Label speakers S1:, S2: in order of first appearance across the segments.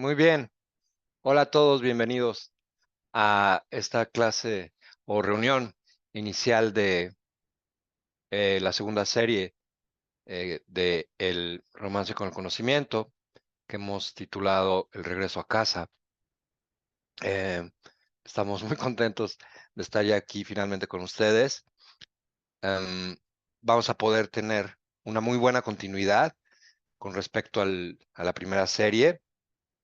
S1: Muy bien. Hola a todos, bienvenidos a esta clase o reunión inicial de la segunda serie de El romance con el conocimiento que hemos titulado El regreso a casa. Eh, Estamos muy contentos de estar ya aquí finalmente con ustedes. Em, Vamos a poder tener una muy buena continuidad con respecto a la primera serie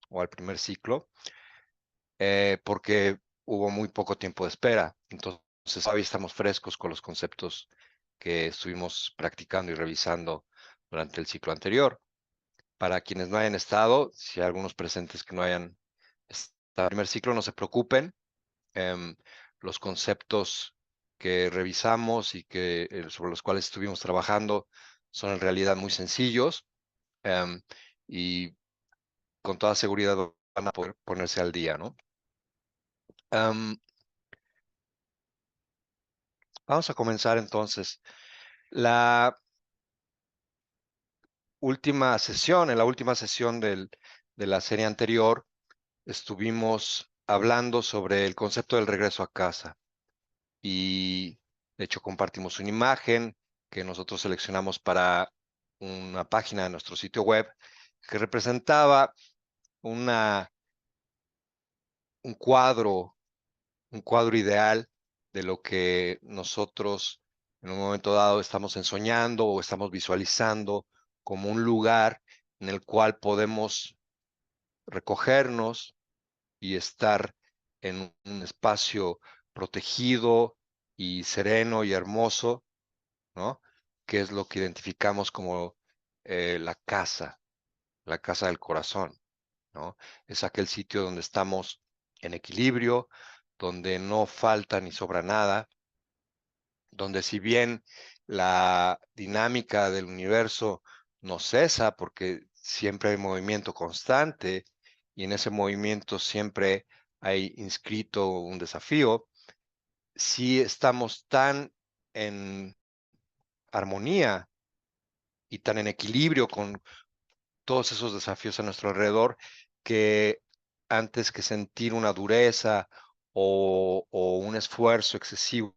S1: o al primer ciclo. Porque hubo muy poco tiempo de espera. Entonces, todavía estamos frescos con los conceptos que estuvimos practicando y revisando durante el ciclo anterior. Para quienes no hayan estado, si hay algunos presentes que no hayan estado en el primer ciclo, no se preocupen. Em, los conceptos que revisamos y sobre los cuales estuvimos trabajando son en realidad muy sencillos, em, y con toda seguridad van a poder ponerse al día, ¿no? Em, Vamos a comenzar entonces. La en la última sesión de la serie anterior, estuvimos hablando sobre el concepto del regreso a casa y de hecho compartimos una imagen que nosotros seleccionamos para una página de nuestro sitio web que representaba una, un cuadro, un cuadro ideal de lo que nosotros en un momento dado estamos ensoñando o estamos visualizando como un lugar en el cual podemos recogernos y estar en un espacio protegido y sereno y hermoso, ¿no? Que es lo que identificamos como la casa del corazón, ¿no? Es aquel sitio donde estamos en equilibrio, donde no falta ni sobra nada, donde si bien la dinámica del universo no cesa porque siempre hay movimiento constante y en ese movimiento siempre hay inscrito un desafío, si estamos tan en armonía y tan en equilibrio con todos esos desafíos a nuestro alrededor que antes que sentir una dureza o un esfuerzo excesivo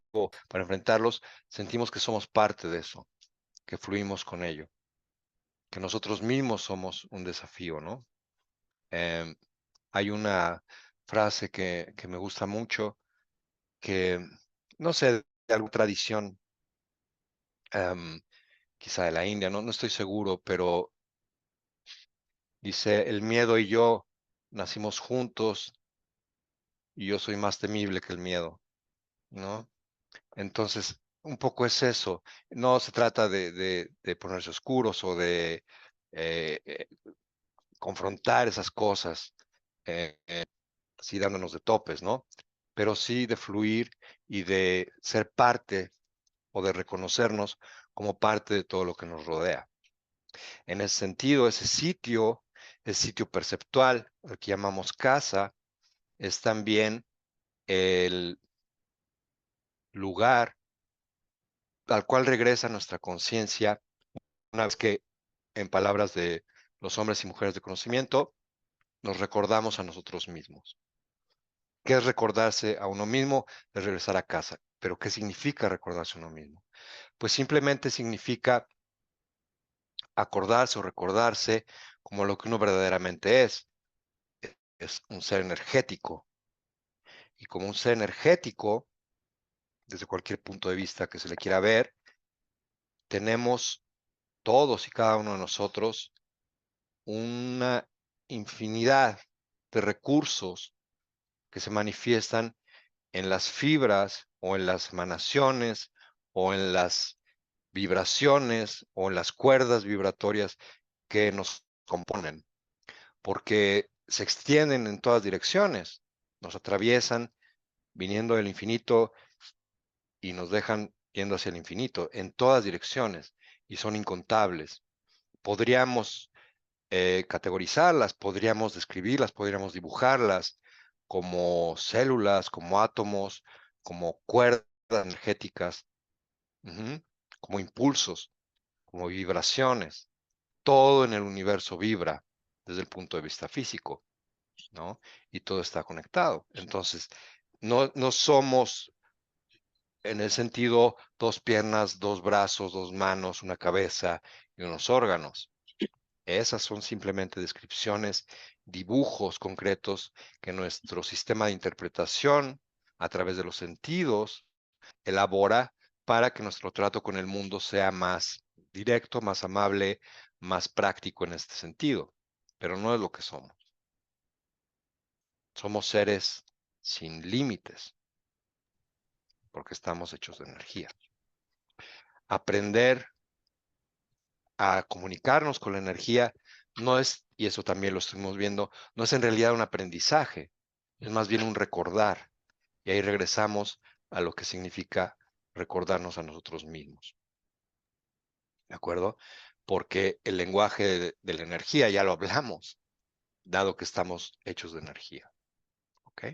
S1: para enfrentarlos, sentimos que somos parte de eso, que fluimos con ello, que nosotros mismos somos un desafío, ¿no? Em, Hay una frase que me gusta mucho, que no sé, de alguna tradición, em, quizá de la India, no estoy seguro, pero dice, el miedo y yo nacimos juntos y yo soy más temible que el miedo, ¿no? Entonces, un poco es eso. No se trata de ponerse oscuros o de eh, eh, confrontar esas cosas, así dándonos de topes, ¿no? Pero sí de fluir y de ser parte o de reconocernos como parte de todo lo que nos rodea. En ese sentido, el sitio perceptual, al que llamamos casa, es también el lugar al cual regresa nuestra conciencia una vez que, en palabras de los hombres y mujeres de conocimiento, nos recordamos a nosotros mismos. ¿Qué es recordarse a uno mismo? Es regresar a casa. ¿Pero qué significa recordarse a uno mismo? Pues simplemente significa acordarse o recordarse como lo que uno verdaderamente es un ser energético. Y como un ser energético, desde cualquier punto de vista que se le quiera ver, tenemos todos y cada uno de nosotros una infinidad de recursos que se manifiestan en las fibras o en las emanaciones o en las vibraciones o en las cuerdas vibratorias que nos componen, porque se extienden en todas direcciones, nos atraviesan viniendo del infinito y nos dejan yendo hacia el infinito en todas direcciones y son incontables. Podríamos categorizarlas, podríamos describirlas, podríamos dibujarlas como células, como átomos, como cuerdas energéticas, ujú, como impulsos, como vibraciones. Todo en el universo vibra desde el punto de vista físico. ¿no? Y todo está conectado. Entonces, no somos en el sentido dos piernas, dos brazos, dos manos, una cabeza y unos órganos. Esas son simplemente descripciones, dibujos concretos que nuestro sistema de interpretación a través de los sentidos elabora para que nuestro trato con el mundo sea más directo, más amable, más práctico en este sentido. Pero no es lo que somos. Somos seres sin límites porque estamos hechos de energía. Aprender a comunicarnos con la energía no es, y eso también lo estuvimos viendo, no es en realidad un aprendizaje, es más bien un recordar. Y ahí regresamos a lo que significa recordarnos a nosotros mismos. ¿De acuerdo? Porque el lenguaje de la energía ya lo hablamos, dado que estamos hechos de energía. ¿Ok?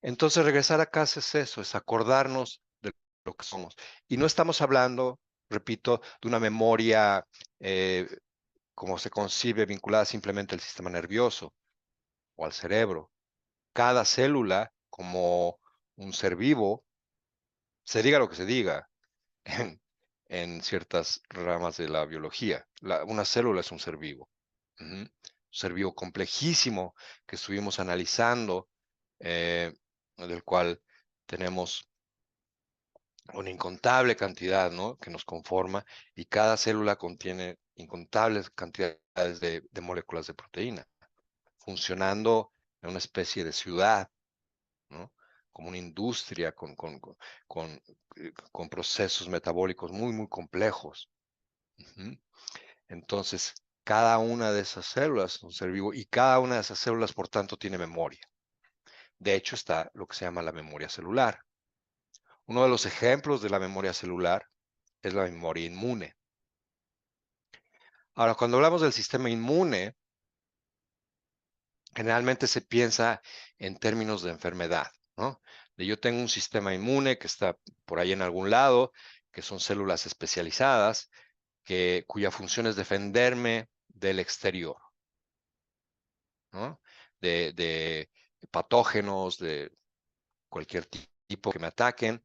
S1: Entonces regresar a casa es eso, es acordarnos de lo que somos. Y no estamos hablando, repito, de una memoria eh, como se concibe vinculada simplemente al sistema nervioso o al cerebro. Cada célula, como un ser vivo, se diga lo que se diga en ciertas ramas de la biología. Una célula es un ser vivo. Un ser vivo complejísimo que estuvimos analizando, del cual tenemos una incontable cantidad, ¿no? Que nos conforma y cada célula contiene incontables cantidades de moléculas de proteína, funcionando en una especie de ciudad, ¿no? Como una industria con procesos metabólicos muy, muy complejos. Entonces, cada una de esas células es un ser vivo y cada una de esas células, por tanto, tiene memoria. De hecho, está lo que se llama la memoria celular. Uno de los ejemplos de la memoria celular es la memoria inmune. Ahora, cuando hablamos del sistema inmune, generalmente se piensa en términos de enfermedad, ¿no? De yo tengo un sistema inmune que está por ahí en algún lado, que son células especializadas, cuya función es defenderme del exterior, ¿no? De patógenos, de cualquier tipo que me ataquen,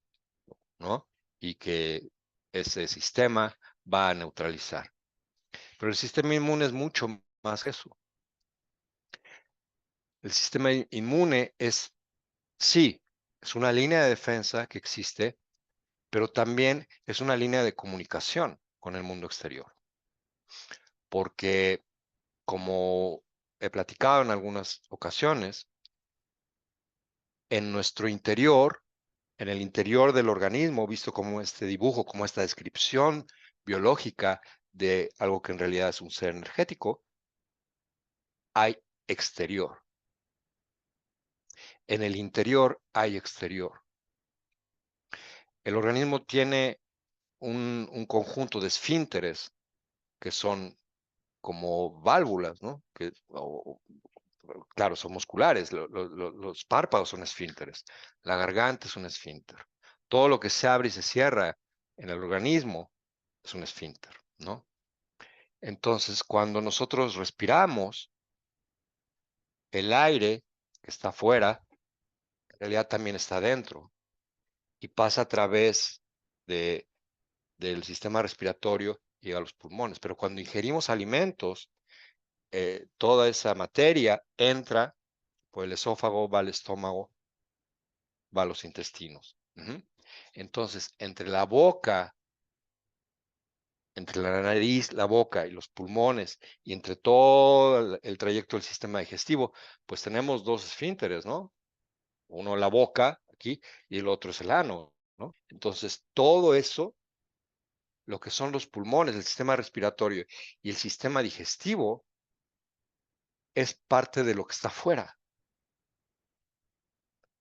S1: ¿no? Y que ese sistema va a neutralizar. Pero el sistema inmune es mucho más que eso. El sistema inmune es, sí, es una línea de defensa que existe, pero también es una línea de comunicación con el mundo exterior. Porque, como he platicado en algunas ocasiones, en nuestro interior, en el interior del organismo, visto como este dibujo, como esta descripción biológica de algo que en realidad es un ser energético, hay exterior. En el interior hay exterior. El organismo tiene un conjunto de esfínteres que son como válvulas, ¿no? Claro, son musculares, los párpados son esfínteres, la garganta es un esfínter. Todo lo que se abre y se cierra en el organismo es un esfínter, ¿no? Entonces, cuando nosotros respiramos, el aire que está afuera, en realidad también está dentro y pasa a través de, del sistema respiratorio y llega a los pulmones. Pero cuando ingerimos alimentos, toda esa materia entra por el esófago, va al estómago, va a los intestinos. Entonces, entre la boca, entre la nariz, la boca y los pulmones, y entre todo el trayecto del sistema digestivo, pues tenemos dos esfínteres, ¿no? Uno la boca, aquí, y el otro es el ano, ¿no? Entonces, todo eso, lo que son los pulmones, el sistema respiratorio y el sistema digestivo, es parte de lo que está afuera.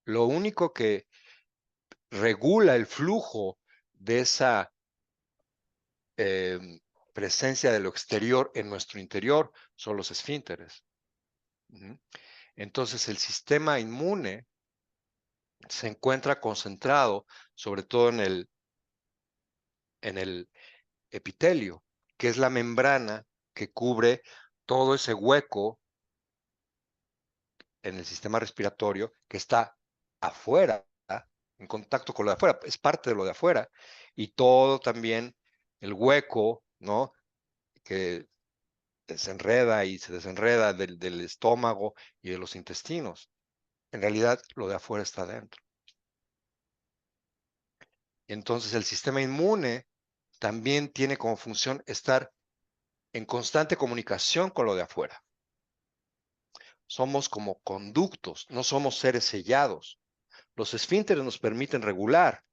S1: Lo único que regula el flujo de esa presencia de lo exterior en nuestro interior son los esfínteres. Entonces, el sistema inmune se encuentra concentrado sobre todo en el epitelio, que es la membrana que cubre todo ese hueco en el sistema respiratorio que está afuera, en contacto con lo de afuera, es parte de lo de afuera, y todo también el hueco, ¿no? Que desenreda y se desenreda del estómago y de los intestinos. En realidad, lo de afuera está adentro. Entonces, el sistema inmune también tiene como función estar en constante comunicación con lo de afuera. Somos como conductos, no somos seres sellados. Los esfínteres nos permiten regular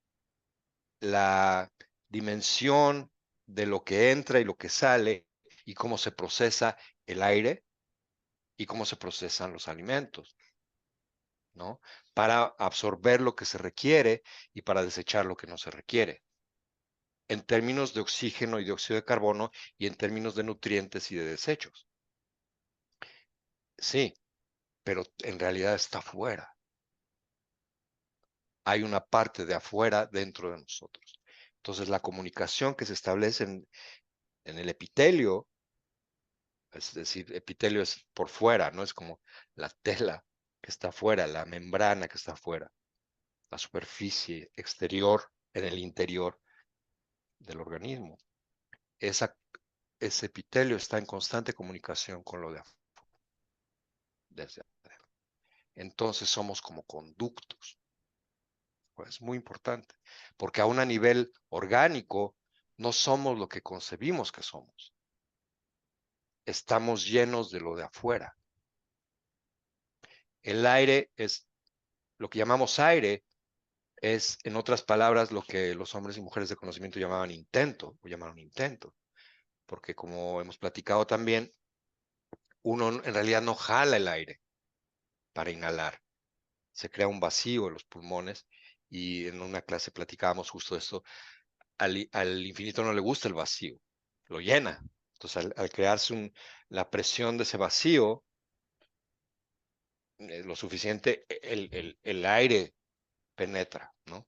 S1: la dimensión de lo que entra y lo que sale y cómo se procesa el aire y cómo se procesan los alimentos, ¿no? Para absorber lo que se requiere y para desechar lo que no se requiere, en términos de oxígeno y dióxido de carbono y en términos de nutrientes y de desechos. Sí, pero en realidad está afuera. Hay una parte de afuera dentro de nosotros. Entonces, la comunicación que se establece en el epitelio, es decir, epitelio es por fuera, no es como la tela que está afuera, la membrana que está afuera, la superficie exterior en el interior del organismo. Ese epitelio está en constante comunicación con lo de afuera, desde adentro. Entonces somos como conductos. Pues es muy importante, porque aún a nivel orgánico no somos lo que concebimos que somos. Estamos llenos de lo de afuera. El aire es lo que llamamos aire, es, en otras palabras, lo que los hombres y mujeres de conocimiento llamaban intento, o llamaron intento, porque como hemos platicado también, uno en realidad no jala el aire para inhalar, se crea un vacío en los pulmones y en una clase platicábamos justo de esto, al infinito no le gusta el vacío, lo llena. Entonces, al crearse la presión de ese vacío, lo suficiente, el aire penetra, ¿no?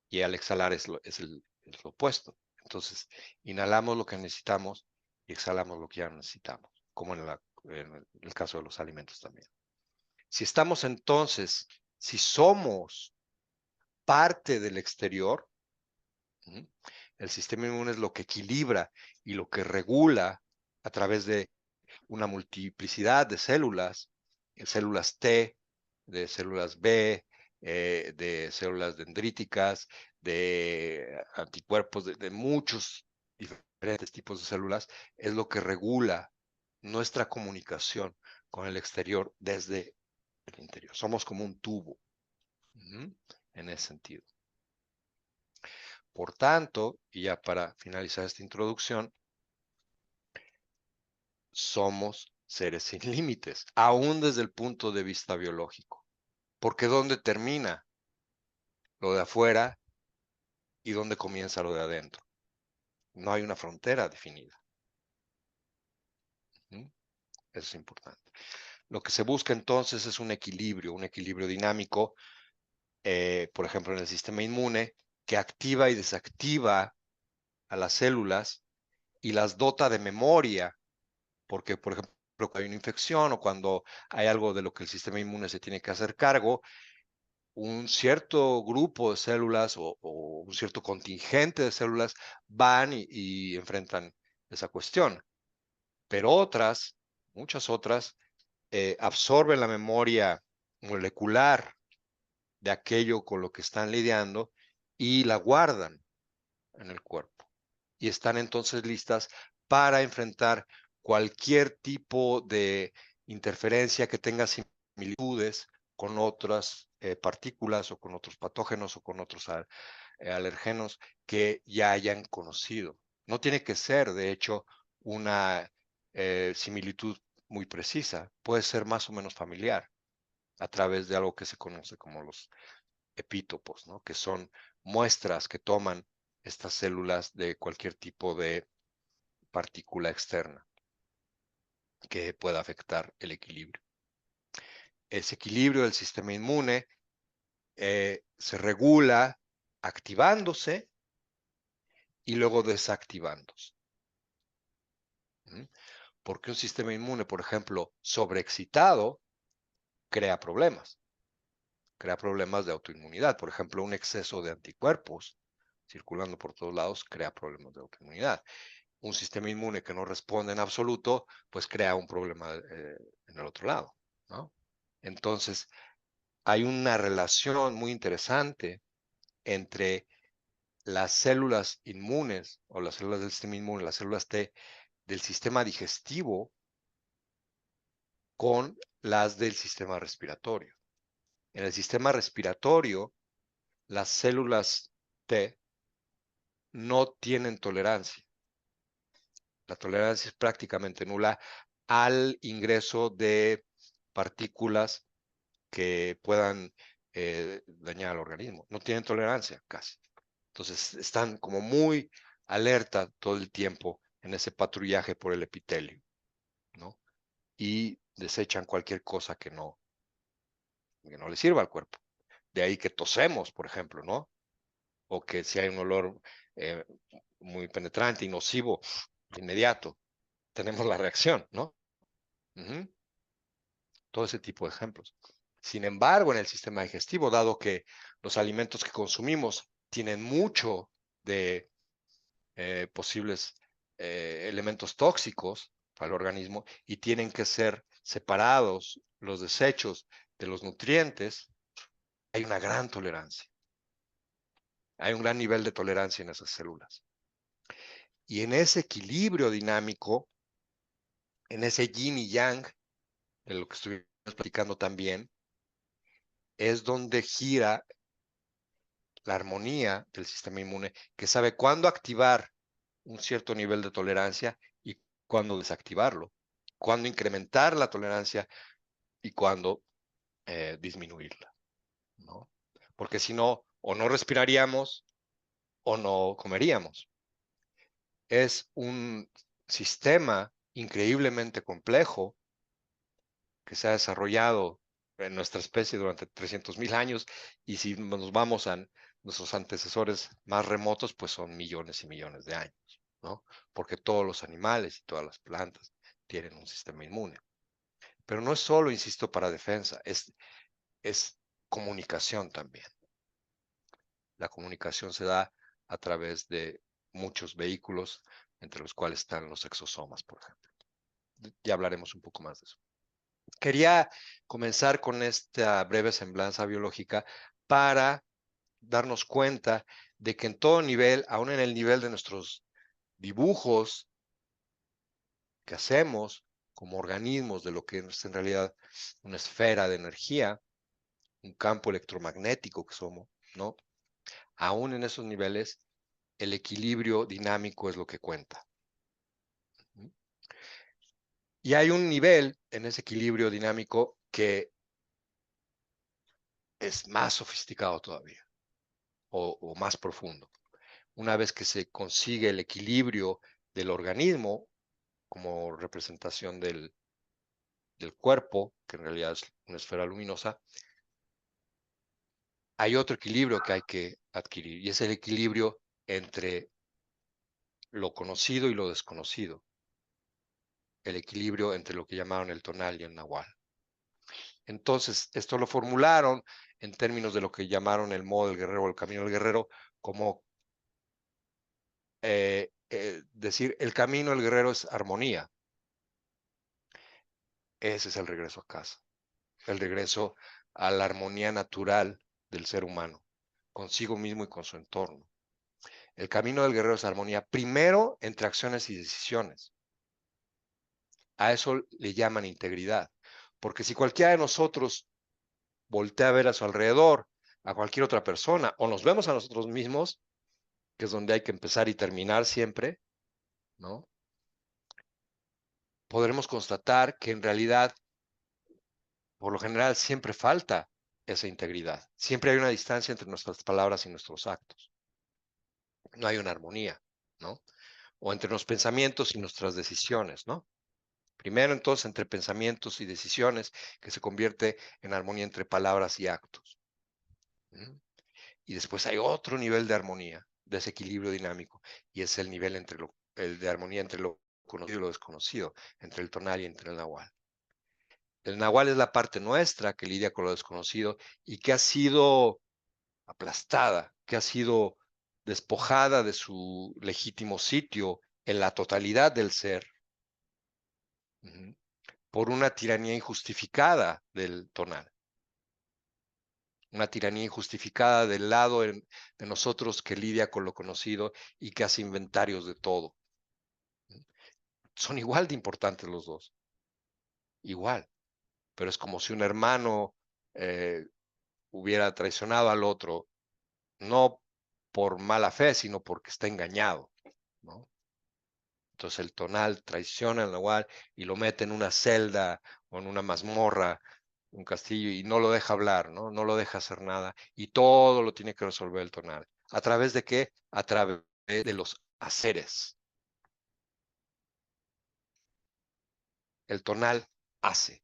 S1: Y al exhalar es lo opuesto. Entonces, inhalamos lo que necesitamos y exhalamos lo que ya no necesitamos, como en el caso de los alimentos también. Si estamos entonces, si somos parte del exterior, el sistema inmune es lo que equilibra y lo que regula a través de una multiplicidad de células T, de células B, de células dendríticas, de anticuerpos, de muchos diferentes tipos de células, es lo que regula nuestra comunicación con el exterior desde el interior. Somos como un tubo, en ese sentido. Por tanto, y ya para finalizar esta introducción, somos seres sin límites, aún desde el punto de vista biológico. Porque ¿dónde termina lo de afuera y dónde comienza lo de adentro? No hay una frontera definida. Eso es importante. Lo que se busca entonces es un equilibrio dinámico, por ejemplo, en el sistema inmune, que activa y desactiva a las células y las dota de memoria, porque, por ejemplo, cuando hay una infección o cuando hay algo de lo que el sistema inmune se tiene que hacer cargo, un cierto grupo de células o un cierto contingente de células van y enfrentan esa cuestión. Pero otras, muchas otras, absorben la memoria molecular de aquello con lo que están lidiando y la guardan en el cuerpo. Y están entonces listas para enfrentar cualquier tipo de interferencia que tenga similitudes con otras partículas o con otros patógenos o con otros alergenos que ya hayan conocido. No tiene que ser, de hecho, una similitud muy precisa. Puede ser más o menos familiar a través de algo que se conoce como los epítopos, ¿no? Que son muestras que toman estas células de cualquier tipo de partícula externa que pueda afectar el equilibrio. Ese equilibrio del sistema inmune se regula activándose y luego desactivándose. Porque un sistema inmune, por ejemplo, sobreexcitado, crea problemas. Crea problemas de autoinmunidad. Por ejemplo, un exceso de anticuerpos circulando por todos lados crea problemas de autoinmunidad. Un sistema inmune que no responde en absoluto, pues crea un problema en el otro lado, ¿no? Entonces, hay una relación muy interesante entre las células inmunes o las células del sistema inmune, las células T del sistema digestivo con las del sistema respiratorio. En el sistema respiratorio, las células T no tienen tolerancia. La tolerancia es prácticamente nula al ingreso de partículas que puedan dañar al organismo. No tienen tolerancia casi. Entonces están como muy alerta todo el tiempo en ese patrullaje por el epitelio, ¿no? Y desechan cualquier cosa que no le sirva al cuerpo. De ahí que tosemos, por ejemplo, ¿no? O que si hay un olor eh, muy penetrante y nocivo, de inmediato tenemos la reacción, ¿no? Ujú. Todo ese tipo de ejemplos. Sin embargo, en el sistema digestivo, dado que los alimentos que consumimos tienen mucho de posibles elementos tóxicos para el organismo y tienen que ser separados los desechos de los nutrientes, hay una gran tolerancia. Hay un gran nivel de tolerancia en esas células. Y en ese equilibrio dinámico, en ese yin y yang, de lo que estuvimos platicando también, es donde gira la armonía del sistema inmune, que sabe cuándo activar un cierto nivel de tolerancia y cuándo desactivarlo, cuándo incrementar la tolerancia y cuándo disminuirla, ¿no? Porque si no, o no respiraríamos o no comeríamos. Es un sistema increíblemente complejo que se ha desarrollado en nuestra especie durante 300.000 años, y si nos vamos a nuestros antecesores más remotos, pues son millones y millones de años, ¿no? Porque todos los animales y todas las plantas tienen un sistema inmune. Pero no es solo, insisto, para defensa, es comunicación también. La comunicación se da a través de muchos vehículos, entre los cuales están los exosomas, por ejemplo. Ya hablaremos un poco más de eso. Quería comenzar con esta breve semblanza biológica para darnos cuenta de que en todo nivel, aún en el nivel de nuestros dibujos que hacemos como organismos de lo que es en realidad una esfera de energía, un campo electromagnético que somos, ¿no? Aún en esos niveles, el equilibrio dinámico es lo que cuenta. Y hay un nivel en ese equilibrio dinámico que es más sofisticado todavía o más profundo. Una vez que se consigue el equilibrio del organismo como representación del cuerpo, que en realidad es una esfera luminosa, hay otro equilibrio que hay que adquirir, y es el equilibrio entre lo conocido y lo desconocido, el equilibrio entre lo que llamaron el tonal y el nahual. Entonces, esto lo formularon en términos de lo que llamaron el modo del guerrero o el camino del guerrero, como decir, el camino del guerrero es armonía. Ese es el regreso a casa, el regreso a la armonía natural del ser humano, consigo mismo y con su entorno. El camino del guerrero es armonía, primero entre acciones y decisiones. A eso le llaman integridad, porque si cualquiera de nosotros voltea a ver a su alrededor, a cualquier otra persona, o nos vemos a nosotros mismos, que es donde hay que empezar y terminar siempre, ¿no? Podremos constatar que en realidad, por lo general, siempre falta esa integridad. Siempre hay una distancia entre nuestras palabras y nuestros actos. No hay una armonía, ¿no? O entre los pensamientos y nuestras decisiones, ¿no? Primero, entonces, entre pensamientos y decisiones, que se convierte en armonía entre palabras y actos. ¿Mm? Y después hay otro nivel de armonía, de ese equilibrio dinámico, y es el nivel el de armonía entre lo conocido y lo desconocido, entre el tonal y entre el nahual. El nahual es la parte nuestra que lidia con lo desconocido y que ha sido aplastada, que ha sido despojada de su legítimo sitio en la totalidad del ser, por una tiranía injustificada del tonal, una tiranía injustificada del lado de nosotros que lidia con lo conocido y que hace inventarios de todo. Son igual de importantes los dos, igual, pero es como si un hermano hubiera traicionado al otro, no por mala fe, sino porque está engañado, ¿no? Entonces el tonal traiciona al nahual y lo mete en una celda o en una mazmorra, un castillo, y no lo deja hablar, ¿no? No lo deja hacer nada. Y todo lo tiene que resolver el tonal. ¿A través de qué? A través de los haceres. El tonal hace.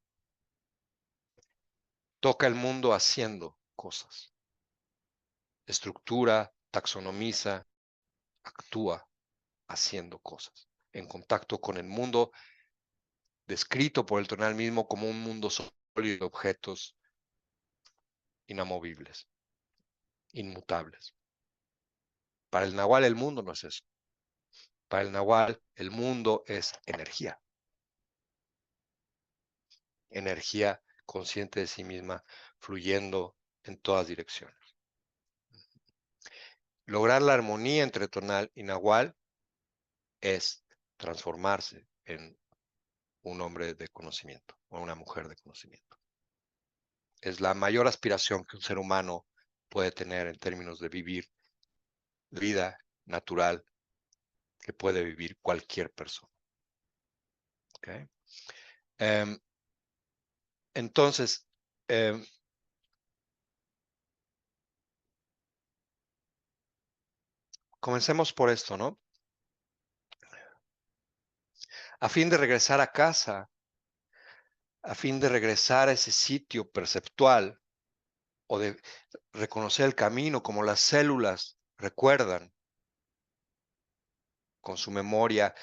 S1: Toca el mundo haciendo cosas. Estructura, taxonomiza, actúa haciendo cosas. En contacto con el mundo descrito por el tonal mismo como un mundo sólido de objetos inamovibles, inmutables. Para el nahual el mundo no es eso. Para el nahual el mundo es energía. Energía consciente de sí misma, fluyendo en todas direcciones. Lograr la armonía entre tonal y nahual es transformarse en un hombre de conocimiento o una mujer de conocimiento. Es la mayor aspiración que un ser humano puede tener en términos de vivir vida natural que puede vivir cualquier persona. ¿Okay? Entonces, comencemos por esto, ¿no? A fin de regresar a casa, a fin de regresar a ese sitio perceptual o de reconocer el camino como las células recuerdan con su memoria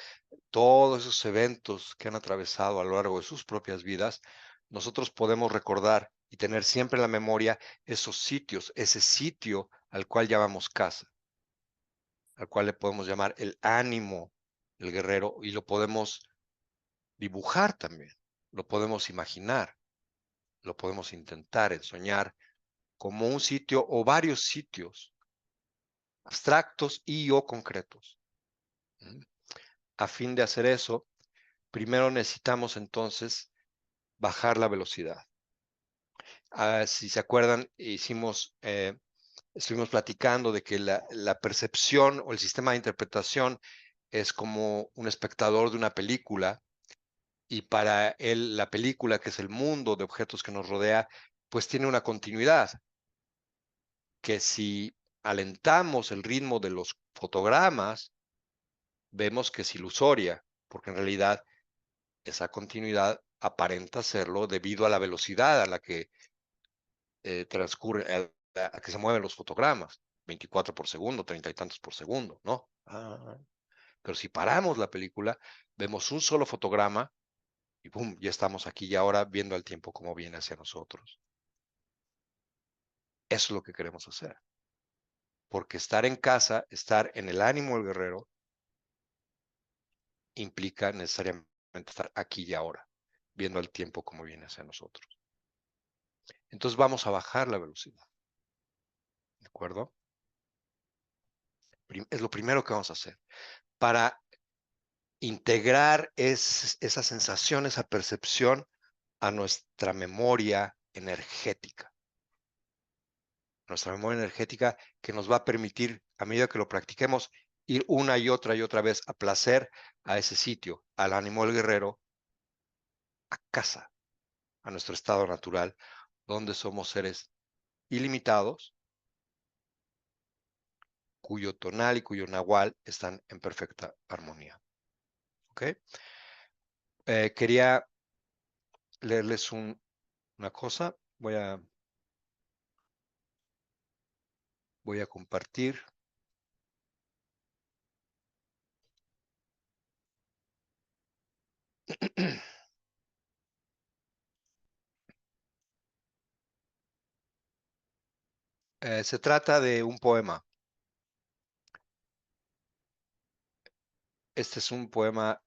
S1: todos esos eventos que han atravesado a lo largo de sus propias vidas, nosotros podemos recordar y tener siempre en la memoria esos sitios, ese sitio al cual llamamos casa, al cual le podemos llamar el ánimo, el guerrero, y lo podemos dibujar también, lo podemos imaginar, lo podemos intentar soñar como un sitio o varios sitios abstractos y o concretos. A fin de hacer eso, primero necesitamos entonces bajar la velocidad. Si se acuerdan, estuvimos platicando de que la percepción o el sistema de interpretación es como un espectador de una película y para él la película, que es el mundo de objetos que nos rodea, pues tiene una continuidad que si alentamos el ritmo de los fotogramas, vemos que es ilusoria, porque en realidad esa continuidad aparenta serlo debido a la velocidad a la que transcurre, a que se mueven los fotogramas, 24 por segundo, 30 y tantos por segundo, ¿no? Pero si paramos la película, vemos un solo fotograma y ¡pum! Ya estamos aquí y ahora viendo el tiempo como viene hacia nosotros. Eso es lo que queremos hacer. Porque estar en casa, estar en el ánimo del guerrero, implica necesariamente estar aquí y ahora, viendo el tiempo como viene hacia nosotros. Entonces vamos a bajar la velocidad. ¿De acuerdo? Es lo primero que vamos a hacer. Para integrar esa sensación, esa percepción a nuestra memoria energética. Nuestra memoria energética que nos va a permitir, a medida que lo practiquemos, ir una y otra vez a placer a ese sitio, al ánimo del guerrero, a casa, a nuestro estado natural, donde somos seres ilimitados, cuyo tonal y cuyo nahual están en perfecta armonía. ¿Ok? Quería leerles una cosa. Voy a compartir. Se trata de un poema. Este es un poema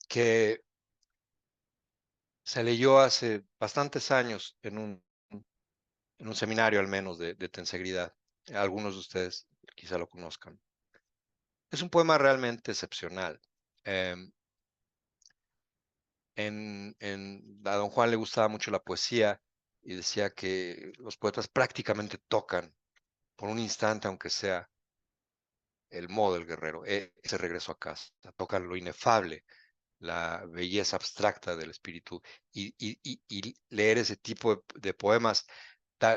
S1: que se leyó hace bastantes años en un seminario al menos de Tensegridad. Algunos de ustedes quizá lo conozcan. Es un poema realmente excepcional. Em, a don Juan le gustaba mucho la poesía y decía que los poetas prácticamente tocan por un instante, aunque sea el modo del guerrero, ese regreso a casa, tocan lo inefable, la belleza abstracta del espíritu y leer ese tipo de poemas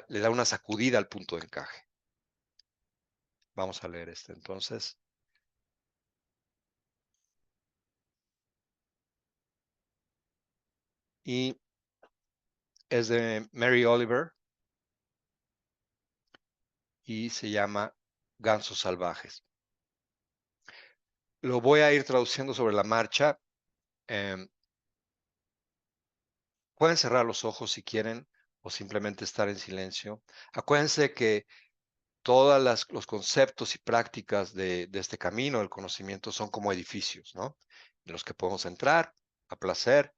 S1: le da una sacudida al punto de encaje. Vamos a leer este entonces. Y es de Mary Oliver y se llama Gansos Salvajes. Lo voy a ir traduciendo sobre la marcha. em, Pueden cerrar los ojos si quieren o simplemente estar en silencio. Acuérdense que todos los conceptos y prácticas de este camino del conocimiento son como edificios, ¿no? En los que podemos entrar a placer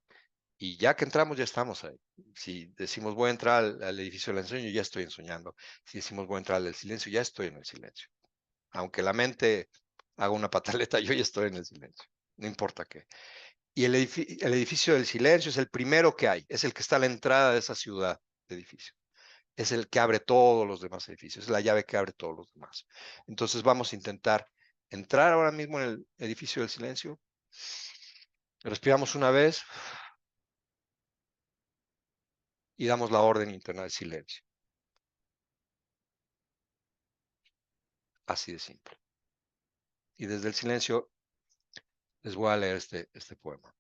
S1: y ya que entramos ya estamos ahí. Si decimos voy a entrar al edificio del ensueño, ya estoy ensoñando. Si decimos voy a entrar al del silencio, ya estoy en el silencio. Aunque la mente haga una pataleta, yo ya estoy en el silencio. No importa qué. Y el edificio del silencio es el primero que hay, es el que está a la entrada de esa ciudad de edificios. Es el que abre todos los demás edificios, es la llave que abre todos los demás. Entonces vamos a intentar entrar ahora mismo en el edificio del silencio. Respiramos una vez y damos la orden interna de silencio. Así de simple. Y desde el silencio les voy a leer este poema.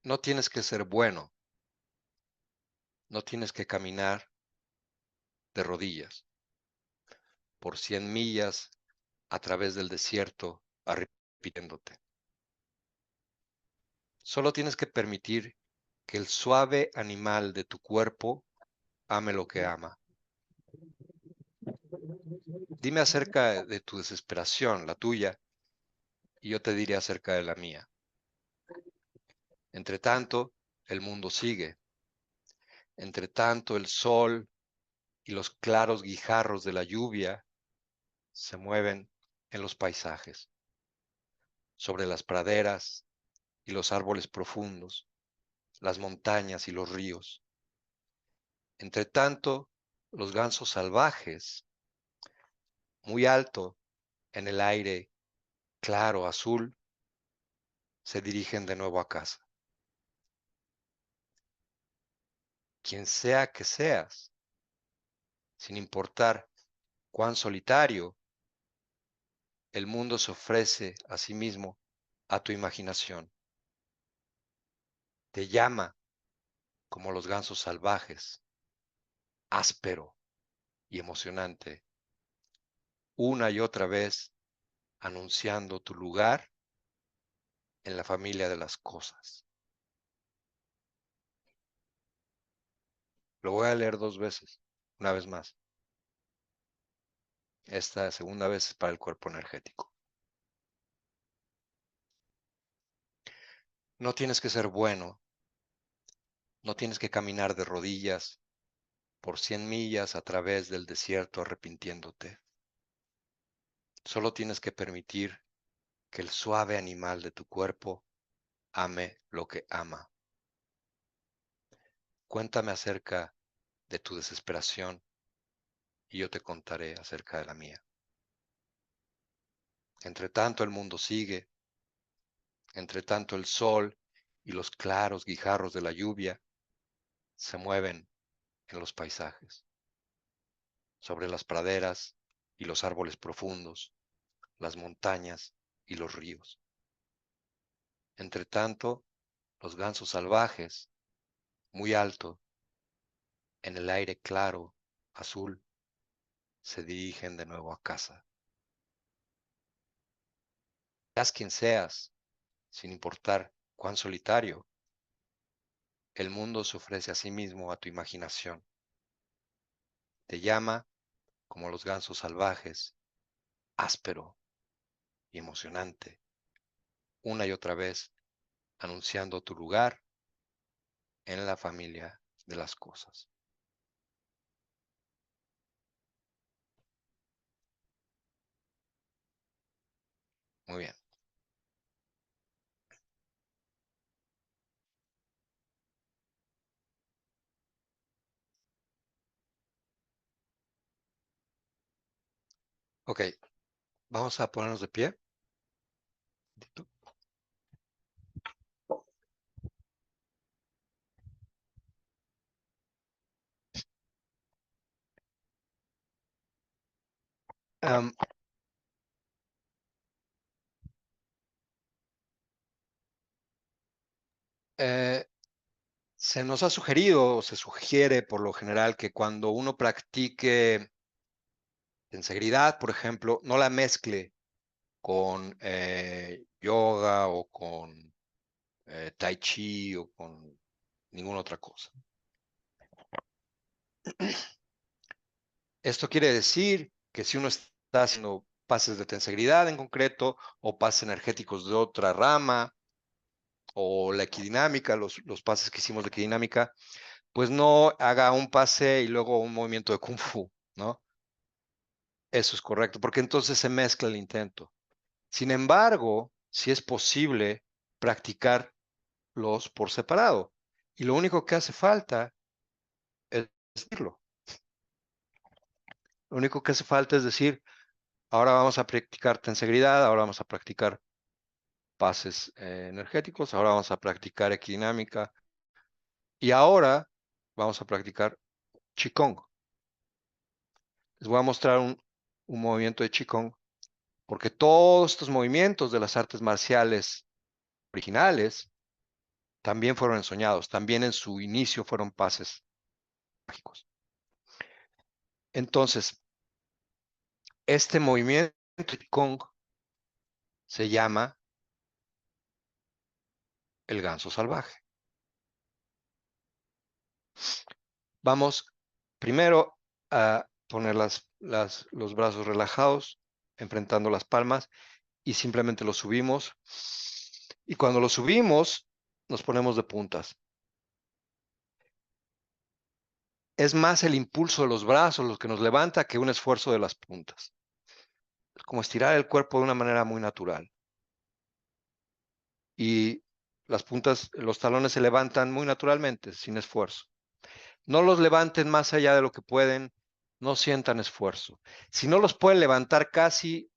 S1: No tienes que ser bueno, no tienes que caminar de rodillas por 100 millas a través del desierto, arrepintiéndote. Solo tienes que permitir que el suave animal de tu cuerpo ame lo que ama. Dime acerca de tu desesperación, la tuya, y yo te diré acerca de la mía. Entre tanto, el mundo sigue. Entre tanto, el sol y los claros guijarros de la lluvia se mueven en los paisajes, sobre las praderas y los árboles profundos, las montañas y los ríos. Entre tanto, los gansos salvajes, muy alto en el aire claro azul, se dirigen de nuevo a casa. Quien sea que seas, sin importar cuán solitario, el mundo se ofrece a sí mismo a tu imaginación. Te llama como los gansos salvajes, áspero y emocionante, una y otra vez anunciando tu lugar en la familia de las cosas. Lo voy a leer 2 veces, una vez más. Esta segunda vez es para el cuerpo energético. No tienes que ser bueno, no tienes que caminar de rodillas por 100 millas a través del desierto arrepintiéndote. Solo tienes que permitir que el suave animal de tu cuerpo ame lo que ama. Cuéntame acerca de tu desesperación y yo te contaré acerca de la mía. Entre tanto el mundo sigue, entre tanto el sol y los claros guijarros de la lluvia se mueven en los paisajes, sobre las praderas y los árboles profundos, las montañas y los ríos. Entre tanto, los gansos salvajes, muy alto, en el aire claro, azul, se dirigen de nuevo a casa. Seas quien seas, sin importar cuán solitario, el mundo se ofrece a sí mismo a tu imaginación. Te llama como los gansos salvajes, áspero y emocionante, una y otra vez, anunciando tu lugar en la familia de las cosas. Muy bien. Ok, vamos a ponernos de pie. Am, eh, Se nos ha sugerido, o se sugiere por lo general, que cuando uno practique integridad, por ejemplo, no la mezcle con yoga o con tai chi o con ninguna otra cosa. Esto quiere decir que si uno está haciendo pases de tensegridad en concreto o pases energéticos de otra rama o la equidinámica, los pases que hicimos de equidinámica, pues no haga un pase y luego un movimiento de kung fu, ¿no? Eso es correcto, porque entonces se mezcla el intento. Sin embargo, si es posible practicarlos por separado. Y lo único que hace falta es decirlo. Lo único que hace falta es decir, ahora vamos a practicar tensegridad, ahora vamos a practicar pases energéticos, ahora vamos a practicar equidinámica y ahora vamos a practicar Qigong. Les voy a mostrar un movimiento de Qigong, porque todos estos movimientos de las artes marciales originales también fueron ensoñados, también en su inicio fueron pases mágicos. Entonces, este movimiento de Qigong se llama el ganso salvaje. Vamos primero a poner los brazos relajados, enfrentando las palmas y simplemente los subimos. Y cuando los subimos, nos ponemos de puntas. Es más el impulso de los brazos lo que nos levanta que un esfuerzo de las puntas. Es como estirar el cuerpo de una manera muy natural. Y las puntas, los talones se levantan muy naturalmente, sin esfuerzo. No los levanten más allá de lo que pueden, no sientan esfuerzo. Si no los pueden levantar casi,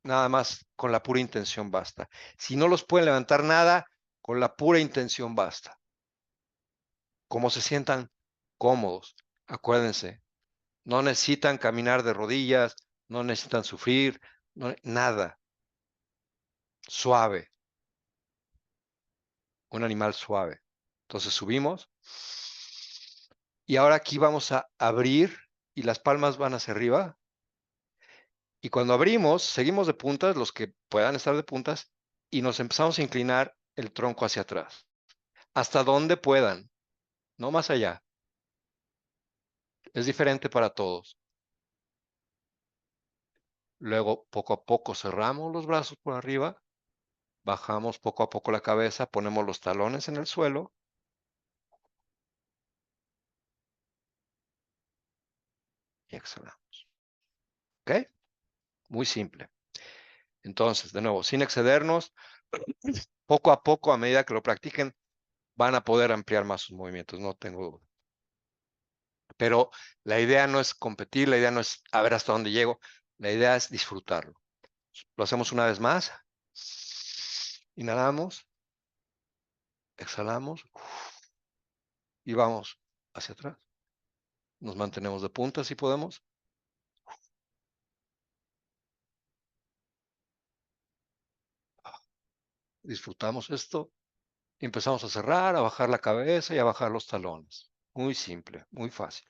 S1: nada más con la pura intención basta. Si no los pueden levantar nada, con la pura intención basta. Como se sientan cómodos, acuérdense, no necesitan caminar de rodillas, no necesitan sufrir, nada. Suave, un animal suave. Entonces subimos y ahora aquí vamos a abrir y las palmas van hacia arriba. Y cuando abrimos, seguimos de puntas, los que puedan estar de puntas, y nos empezamos a inclinar el tronco hacia atrás, hasta donde puedan, no más allá. Es diferente para todos. Luego, poco a poco, cerramos los brazos por arriba, bajamos poco a poco la cabeza, ponemos los talones en el suelo y exhalamos. ¿Ok? Muy simple. Entonces, de nuevo, sin excedernos, poco a poco, a medida que lo practiquen, van a poder ampliar más sus movimientos, no tengo duda. Pero la idea no es competir, la idea no es a ver hasta dónde llego, la idea es disfrutarlo. Lo hacemos una vez más. Inhalamos, exhalamos y vamos hacia atrás. Nos mantenemos de punta si podemos. Disfrutamos esto y empezamos a cerrar, a bajar la cabeza y a bajar los talones. Muy simple, muy fácil.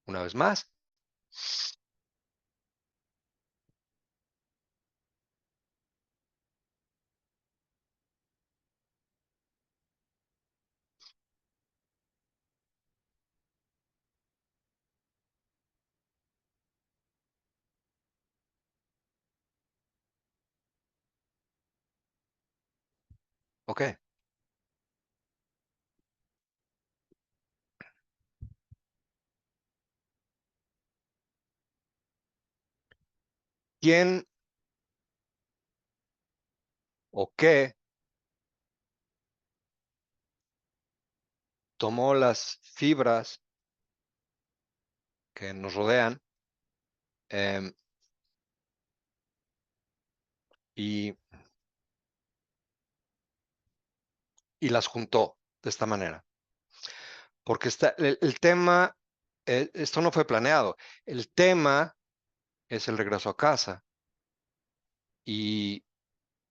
S1: Una vez más. Ok. ¿Quién o qué tomó las fibras que nos rodean em, y, y las juntó de esta manera? Porque el tema, esto no fue planeado. El tema es el regreso a casa. Y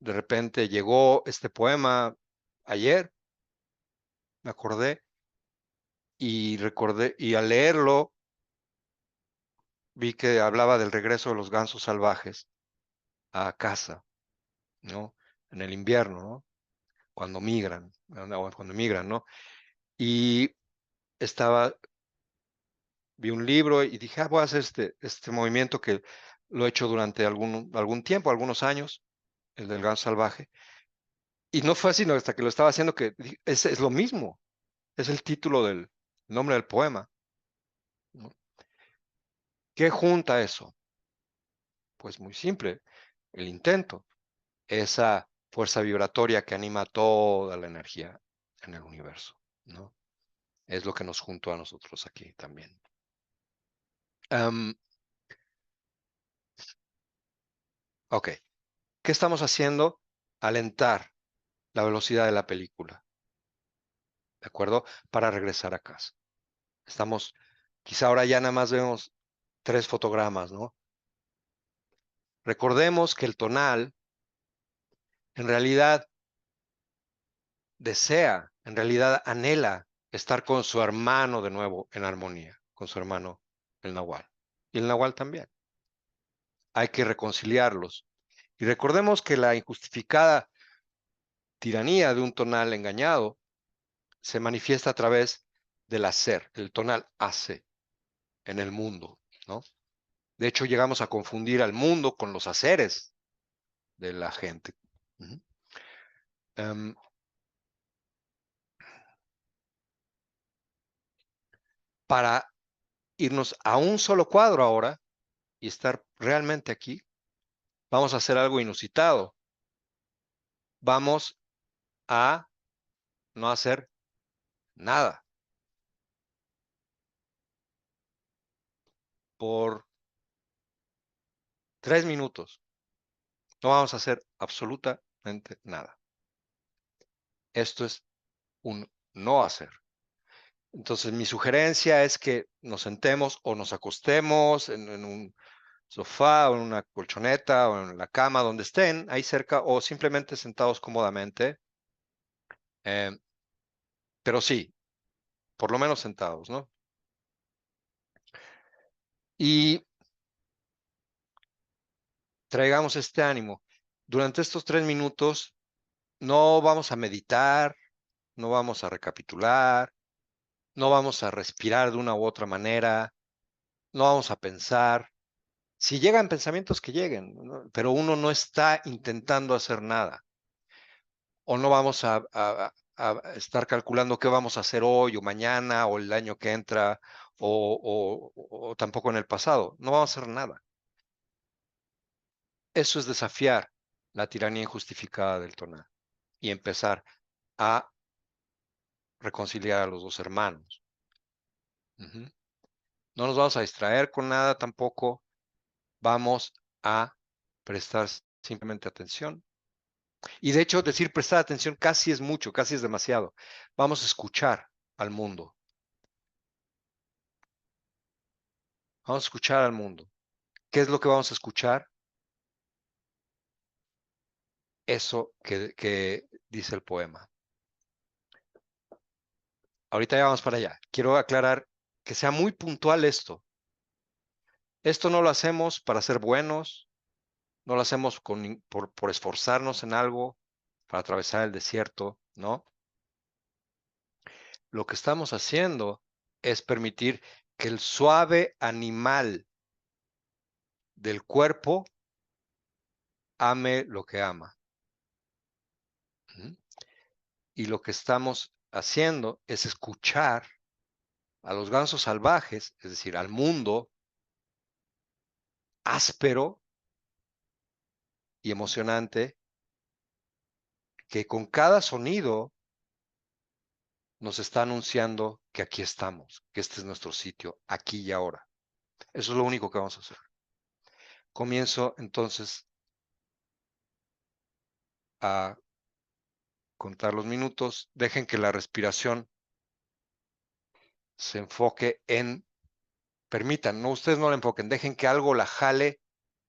S1: de repente llegó este poema ayer, me acordé, y recordé, y al leerlo vi que hablaba del regreso de los gansos salvajes a casa, ¿no? En el invierno, ¿no? Cuando migran, ¿no? Cuando migran, ¿no? Y estaba, vi un libro y dije, voy a hacer este movimiento que lo he hecho durante algún tiempo, algunos años, el del ganso salvaje. Y no fue así, sino hasta que lo estaba haciendo que es lo mismo, es el título del nombre del poema, ¿no? ¿Qué junta eso? Pues muy simple, el intento, esa fuerza vibratoria que anima toda la energía en el universo, ¿no? Es lo que nos juntó a nosotros aquí también. Am, ok, ¿qué estamos haciendo? Alentar la velocidad de la película, ¿de acuerdo? Para regresar a casa. Estamos, quizá ahora ya nada más vemos 3 fotogramas, ¿no? Recordemos que el tonal en realidad desea, en realidad anhela estar con su hermano de nuevo en armonía, con su hermano el Nahual. Y el Nahual también. Hay que reconciliarlos. Y recordemos que la injustificada tiranía de un tonal engañado se manifiesta a través del hacer. El tonal hace en el mundo, ¿no? De hecho, llegamos a confundir al mundo con los haceres de la gente. Uh-huh. Para irnos a un solo cuadro ahora y estar realmente aquí, vamos a hacer algo inusitado. Vamos a no hacer nada por 3 minutos. No vamos a hacer absolutamente nada. Esto es un no hacer. Entonces, mi sugerencia es que nos sentemos o nos acostemos en un sofá o en una colchoneta o en la cama donde estén, ahí cerca, o simplemente sentados cómodamente. eh, pero sí, por lo menos sentados, ¿no? Y traigamos este ánimo. Durante estos 3 minutos no vamos a meditar, no vamos a recapitular, no vamos a respirar de una u otra manera, no vamos a pensar. Si llegan pensamientos que lleguen, ¿no? Pero uno no está intentando hacer nada. O no vamos a estar calculando qué vamos a hacer hoy o mañana o el año que entra o tampoco en el pasado. No vamos a hacer nada. Eso es desafiar la tiranía injustificada del tonal y empezar a reconciliar a los dos hermanos. Ujú. No nos vamos a distraer con nada tampoco. Vamos a prestar simplemente atención. Y de hecho, decir prestar atención casi es mucho, casi es demasiado. Vamos a escuchar al mundo. Vamos a escuchar al mundo. ¿Qué es lo que vamos a escuchar? Eso que dice el poema. Ahorita ya vamos para allá. Quiero aclarar que sea muy puntual esto. Esto no lo hacemos para ser buenos, no lo hacemos por esforzarnos en algo, para atravesar el desierto, ¿no? Lo que estamos haciendo es permitir que el suave animal del cuerpo ame lo que ama. ¿Mm? y lo que estamos haciendo es escuchar a los gansos salvajes, es decir, al mundo áspero y emocionante, que con cada sonido nos está anunciando que aquí estamos, que este es nuestro sitio, aquí y ahora. Eso es lo único que vamos a hacer. Comienzo entonces a contar los minutos. Dejen que la respiración se enfoque en, permitan, no, ustedes no la enfoquen, dejen que algo la jale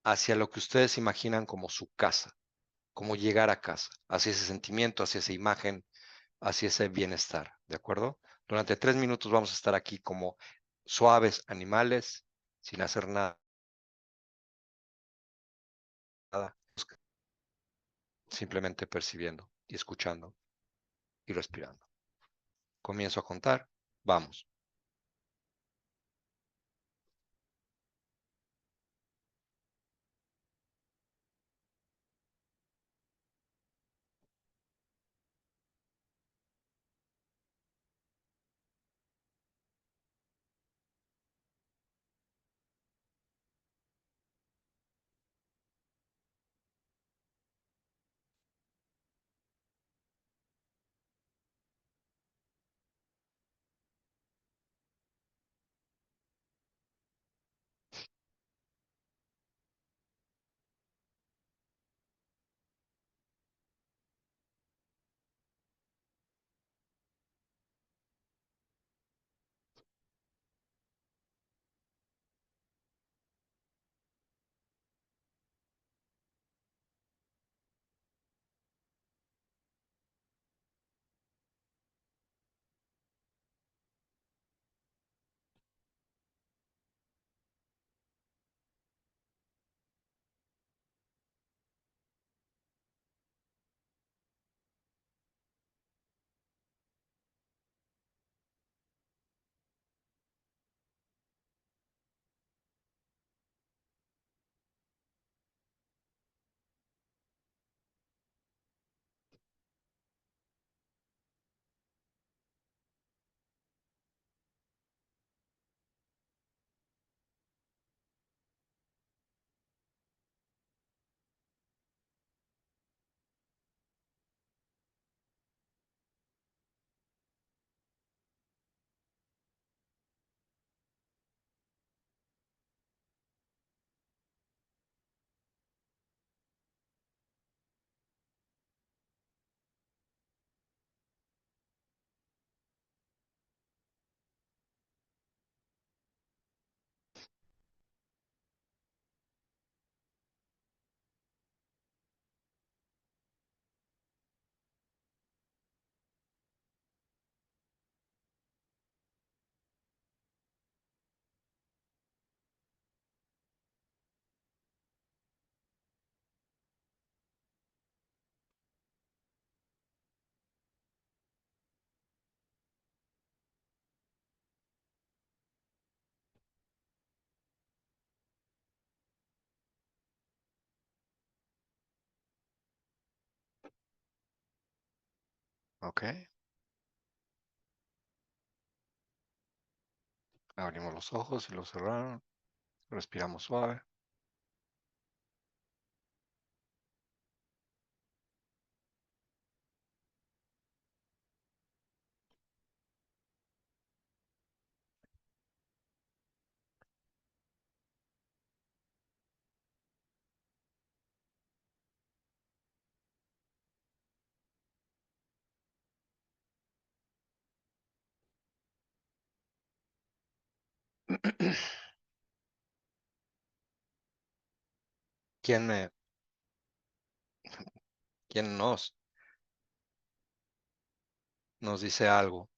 S1: hacia lo que ustedes imaginan como su casa, como llegar a casa, hacia ese sentimiento, hacia esa imagen, hacia ese bienestar, ¿de acuerdo? Durante 3 minutos vamos a estar aquí como suaves animales, sin hacer nada, simplemente percibiendo y escuchando y respirando. Comienzo a contar, vamos. Ok, abrimos los ojos y los cerraron, respiramos suave. ¿Quién, quién nos dice algo?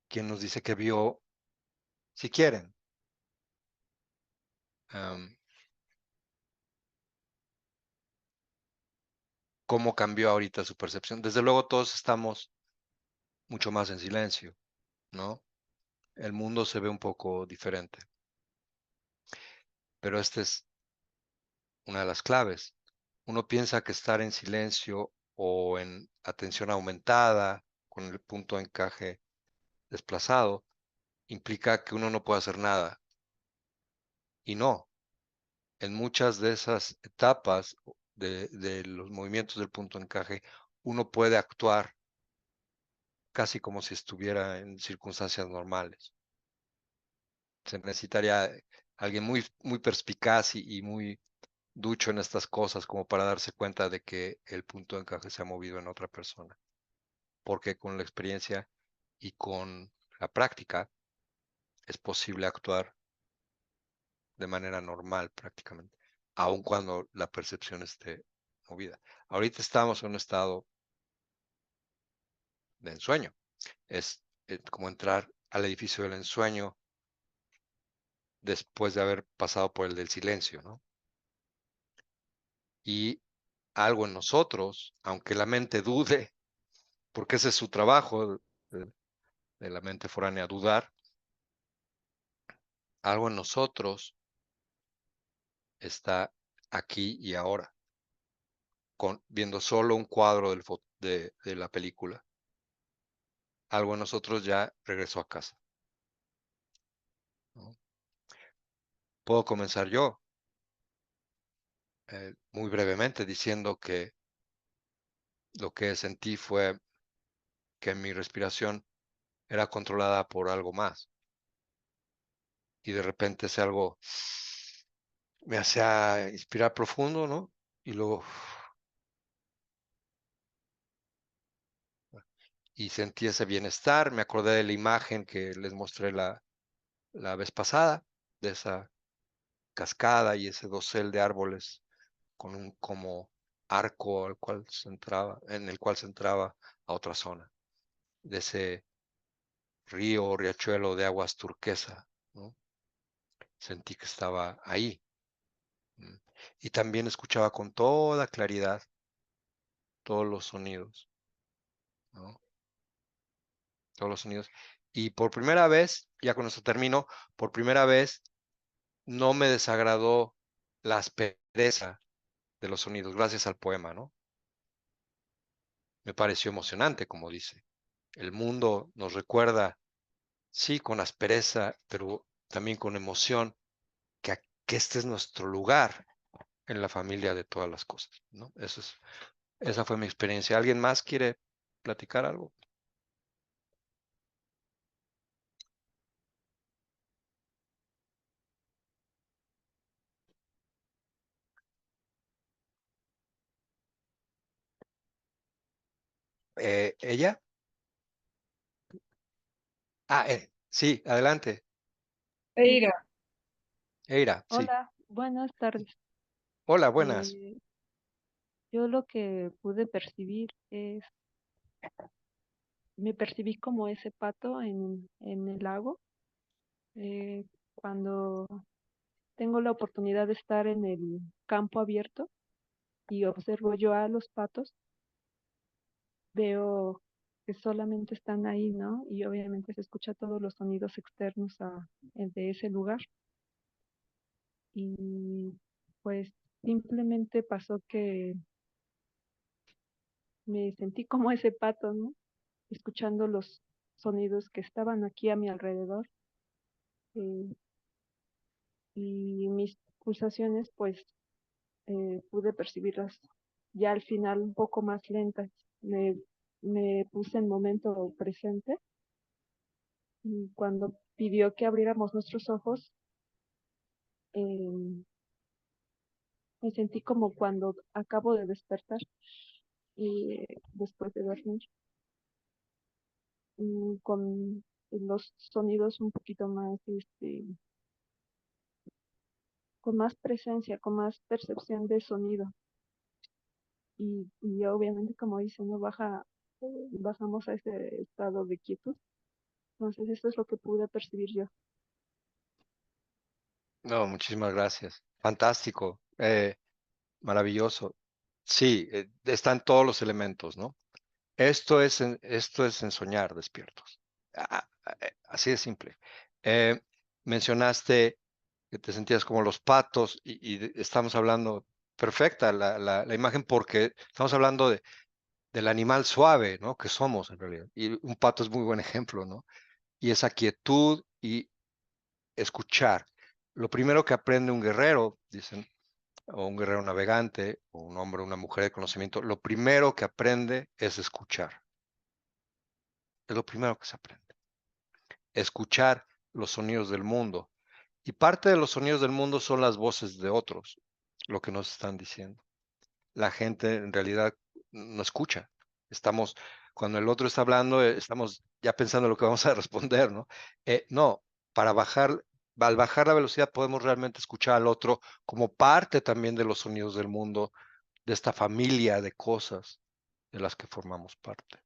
S1: ¿Quién nos dice que vio, si quieren, em, cómo cambió ahorita su percepción? Desde luego todos estamos mucho más en silencio, ¿no? El mundo se ve un poco diferente, pero esta es una de las claves. Uno piensa que estar en silencio o en atención aumentada, con el punto de encaje desplazado, implica que uno no puede hacer nada. Y no, en muchas de esas etapas de los movimientos del punto de encaje, uno puede actuar casi como si estuviera en circunstancias normales. Se necesitaría alguien muy, muy perspicaz y muy ducho en estas cosas como para darse cuenta de que el punto de encaje se ha movido en otra persona. Porque con la experiencia y con la práctica es posible actuar de manera normal prácticamente, aun cuando la percepción esté movida. Ahorita estamos en un estado de ensueño. Es como entrar al edificio del ensueño después de haber pasado por el del silencio, ¿no? Y algo en nosotros, aunque la mente dude, porque ese es su trabajo de la mente foránea, dudar, algo en nosotros está aquí y ahora, viendo solo un cuadro de la película. Algo en nosotros ya regresó a casa, ¿no? Puedo comenzar yo, muy brevemente, diciendo que lo que sentí fue que mi respiración era controlada por algo más. Y de repente ese algo me hacía inspirar profundo, ¿no? Y luego, y sentí ese bienestar. Me acordé de la imagen que les mostré la vez pasada, de esa cascada y ese dosel de árboles con un como arco al cual se entraba, en el cual se entraba a otra zona, de ese río o riachuelo de aguas turquesa, ¿no? Sentí que estaba ahí. Y también escuchaba con toda claridad todos los sonidos, ¿no? Todos los sonidos. Y por primera vez, ya con eso termino, por primera vez no me desagradó la aspereza de los sonidos, gracias al poema, ¿no? Me pareció emocionante, como dice. El mundo nos recuerda, sí, con aspereza, pero también con emoción, que este es nuestro lugar en la familia de todas las cosas, ¿no? Esa fue mi experiencia. ¿Alguien más quiere platicar algo? ¿Ella? Sí, adelante.
S2: Eira,
S1: Eira, sí.
S2: hola, buenas tardes.
S1: Hola, buenas.
S2: Eh, yo lo que pude percibir es, me percibí como ese pato en el lago. Cuando tengo la oportunidad de estar en el campo abierto y observo yo a los patos, veo que solamente están ahí, ¿no? Y obviamente se escucha todos los sonidos externos de ese lugar. Y pues simplemente pasó que me sentí como ese pato, ¿no? Escuchando los sonidos que estaban aquí a mi alrededor, eh, y mis pulsaciones pues pude percibirlas ya al final un poco más lentas. Me puse en momento presente y cuando pidió que abriéramos nuestros ojos, eh, me sentí como cuando acabo de despertar y después de dormir, con los sonidos un poquito más con más presencia, con más percepción de sonido. Y obviamente, como dicen, no bajamos a ese estado de quietud. Entonces, esto es lo que pude percibir yo.
S1: No, muchísimas gracias. Fantástico. Maravilloso. Sí, están todos los elementos, ¿no? Esto es en soñar despiertos. Así de simple. Eh, Mencionaste que te sentías como los patos y estamos hablando, perfecta la imagen porque estamos hablando del animal suave, ¿no? Que somos en realidad. Y un pato es muy buen ejemplo, ¿no? Y esa quietud y escuchar. Lo primero que aprende un guerrero, dicen, o un guerrero navegante, o un hombre o una mujer de conocimiento, lo primero que aprende es escuchar. Es lo primero que se aprende. Escuchar los sonidos del mundo. Y parte de los sonidos del mundo son las voces de otros, lo que nos están diciendo. La gente en realidad no escucha. Estamos, cuando el otro está hablando, estamos ya pensando en lo que vamos a responder, ¿no? No, para bajar, al bajar la velocidad podemos realmente escuchar al otro como parte también de los sonidos del mundo, de esta familia de cosas de las que formamos parte.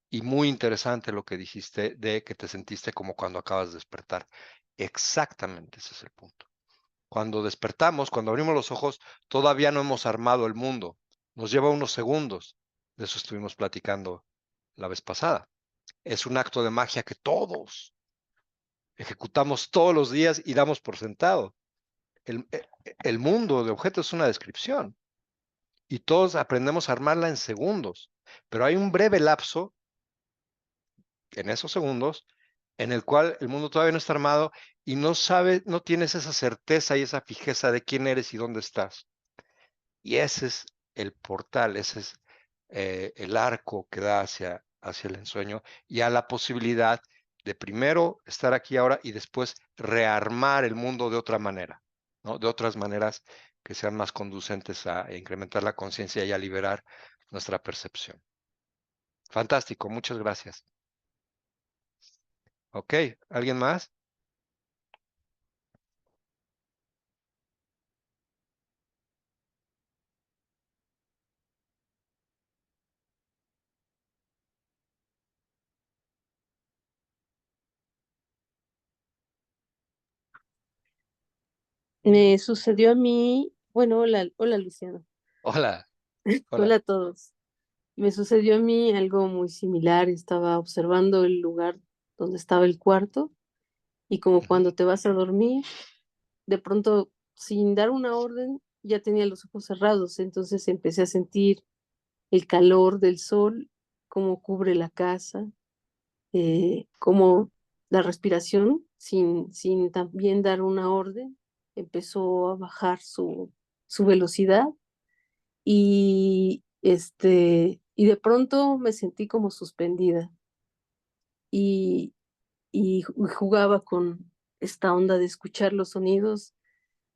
S1: Y muy interesante lo que dijiste de que te sentiste como cuando acabas de despertar. Exactamente ese es el punto. Cuando despertamos, cuando abrimos los ojos, todavía no hemos armado el mundo. Nos lleva unos segundos. De eso estuvimos platicando la vez pasada. Es un acto de magia que todos ejecutamos todos los días y damos por sentado. El mundo de objetos es una descripción y todos aprendemos a armarla en segundos. Pero hay un breve lapso en esos segundos en el cual el mundo todavía no está armado y no sabes, no tienes esa certeza y esa fijeza de quién eres y dónde estás. Y ese es el portal, ese es el arco que da hacia el ensueño y a la posibilidad de primero estar aquí ahora y después rearmar el mundo de otra manera, ¿no? De otras maneras que sean más conducentes a incrementar la conciencia y a liberar nuestra percepción. Fantástico, muchas gracias. Ok, ¿alguien más?
S3: Me sucedió a mí, bueno, hola Luciano,
S1: Hola,
S3: hola
S1: hola.
S3: a todos. Me sucedió a mí algo muy similar, estaba observando el lugar donde estaba el cuarto y como
S1: Ujú,
S3: cuando te vas a dormir, de pronto, sin dar una orden, ya tenía los ojos cerrados, entonces empecé a sentir el calor del sol, cómo cubre la casa, como la respiración, sin también dar una orden, empezó a bajar su velocidad y de pronto me sentí como suspendida y, jugaba con esta onda de escuchar los sonidos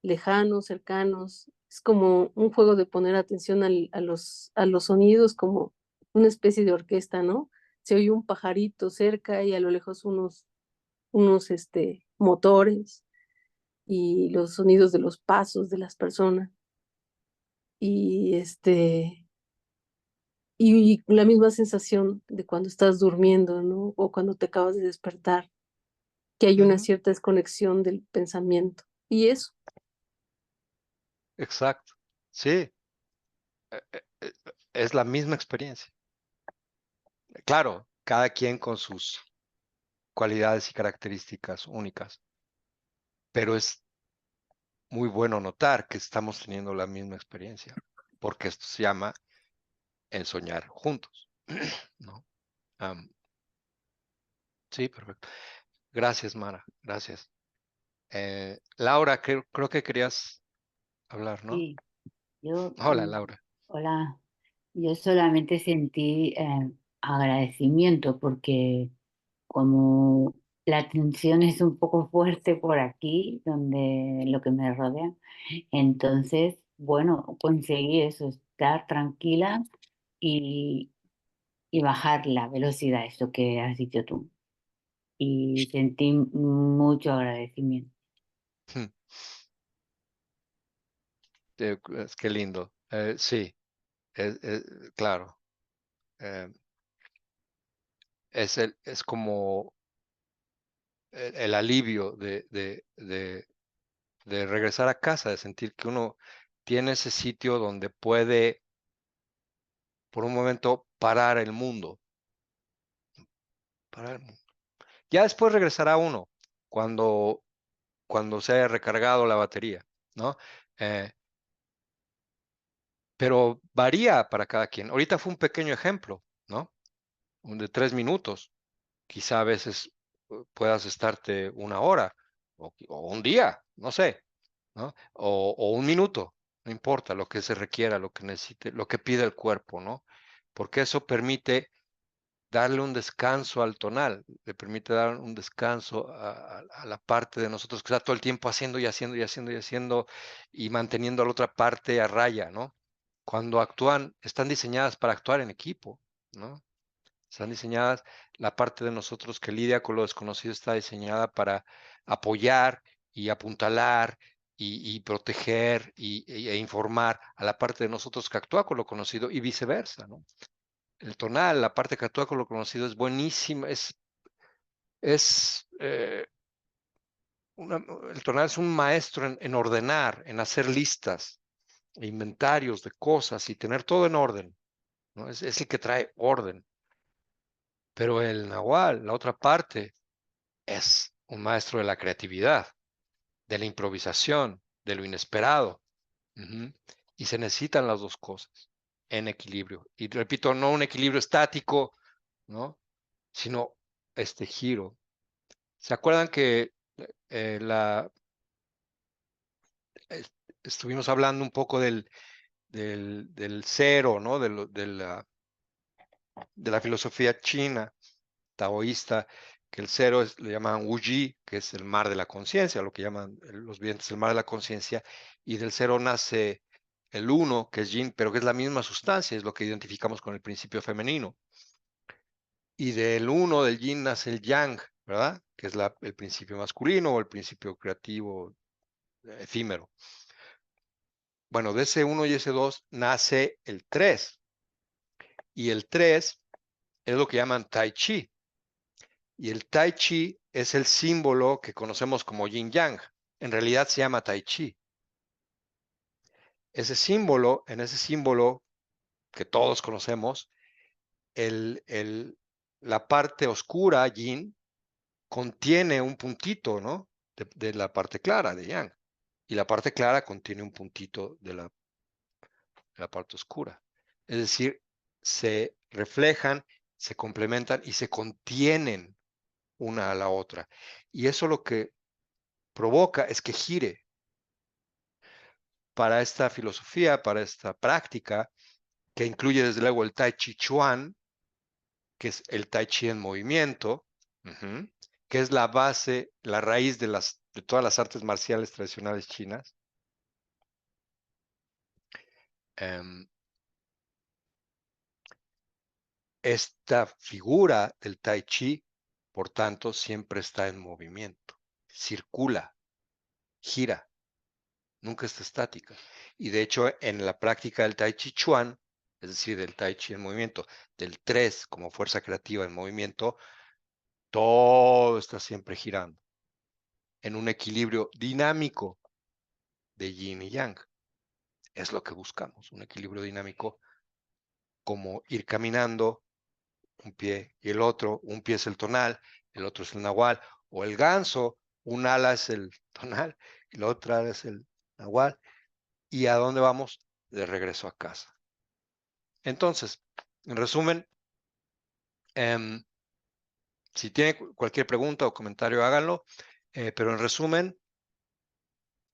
S3: lejanos, cercanos. Es como un juego de poner atención a los sonidos, como una especie de orquesta, ¿no? Se oye un pajarito cerca y a lo lejos unos motores y los sonidos de los pasos de las personas. Y y la misma sensación de cuando estás durmiendo, ¿no? O cuando te acabas de despertar, que hay una
S1: ujú,
S3: cierta desconexión del pensamiento. Y eso,
S1: exacto. Sí, es la misma experiencia. Claro, cada quien con sus cualidades y características únicas, pero es muy bueno notar que estamos teniendo la misma experiencia, porque esto se llama el soñar juntos, ¿no? Am, sí, perfecto. Gracias, Mara, gracias. Laura, creo que querías hablar, ¿no?
S4: Sí, yo,
S1: Hola, Laura.
S4: hola, yo solamente sentí agradecimiento porque como la tensión es un poco fuerte por aquí, donde lo que me rodea, entonces, bueno, conseguí eso, estar tranquila y, y bajar la velocidad, eso que has dicho tú. Y sentí mucho agradecimiento.
S1: Qué lindo. Sí, claro. eh, es como el alivio de regresar a casa, de sentir que uno tiene ese sitio donde puede por un momento parar el mundo, parar el mundo. Ya después regresará uno cuando se haya recargado la batería, ¿no? Eh, pero varía para cada quien. Ahorita fue un pequeño ejemplo, ¿no? Un de 3 minutos. Quizá a veces puedas estarte una hora o un día, no sé, ¿no? O un minuto, no importa lo que se requiera, lo que necesite, lo que pide el cuerpo, ¿no? Porque eso permite darle un descanso al tonal, le permite dar un descanso a la parte de nosotros que está todo el tiempo haciendo y haciendo y haciendo y haciendo y manteniendo a la otra parte a raya, ¿no? Cuando actúan, están diseñadas para actuar en equipo, ¿no? Están diseñadas, la parte de nosotros que lidia con lo desconocido está diseñada para apoyar y apuntalar y proteger e informar a la parte de nosotros que actúa con lo conocido y viceversa, ¿no? El tonal, la parte que actúa con lo conocido es buenísima, es el tonal es un maestro en ordenar, en hacer listas, e inventarios de cosas y tener todo en orden, ¿no? Es el que trae orden. Pero el nahual, la otra parte, es un maestro de la creatividad, de la improvisación, de lo inesperado. Ujú. Y se necesitan las dos cosas en equilibrio. Y repito, no un equilibrio estático, ¿no? Sino este giro. ¿Se acuerdan que eh, la, est- estuvimos hablando un poco del cero, ¿no? De la filosofía china, taoísta, que el cero le llaman Wuji, que es el mar de la conciencia, lo que llaman los videntes el mar de la conciencia, y del cero nace el uno, que es yin, pero que es la misma sustancia, es lo que identificamos con el principio femenino. Y del uno, del yin, nace el yang, ¿verdad? Que es el principio masculino o el principio creativo efímero. Bueno, de ese uno y ese dos nace el 3. Y el 3 es lo que llaman Tai Chi. Y el Tai Chi es el símbolo que conocemos como Yin Yang. En realidad se llama Tai Chi. En ese símbolo que todos conocemos, la parte oscura, Yin, contiene un puntito, ¿no? De la parte clara de Yang. Y la parte clara contiene un puntito de la parte oscura. Es decir, se reflejan, se complementan y se contienen una a la otra. Y eso lo que provoca es que gire. Para esta filosofía, para esta práctica, que incluye desde luego el Tai Chi Chuan, que es el Tai Chi en movimiento, que es la base, la raíz de todas las artes marciales tradicionales chinas. Esta figura del Tai Chi, por tanto, siempre está en movimiento, circula, gira, nunca está estática. Y de hecho, en la práctica del Tai Chi Chuan, es decir, del Tai Chi en movimiento, del 3 como fuerza creativa en movimiento, todo está siempre girando en un equilibrio dinámico de yin y yang. Es lo que buscamos, un equilibrio dinámico, como ir caminando un pie y el otro, un pie es el tonal, el otro es el nahual, o el ganso, un ala es el tonal y la otra ala es el nahual. ¿Y a dónde vamos? De regreso a casa. Entonces, en resumen, si tiene cualquier pregunta o comentario, háganlo, pero en resumen,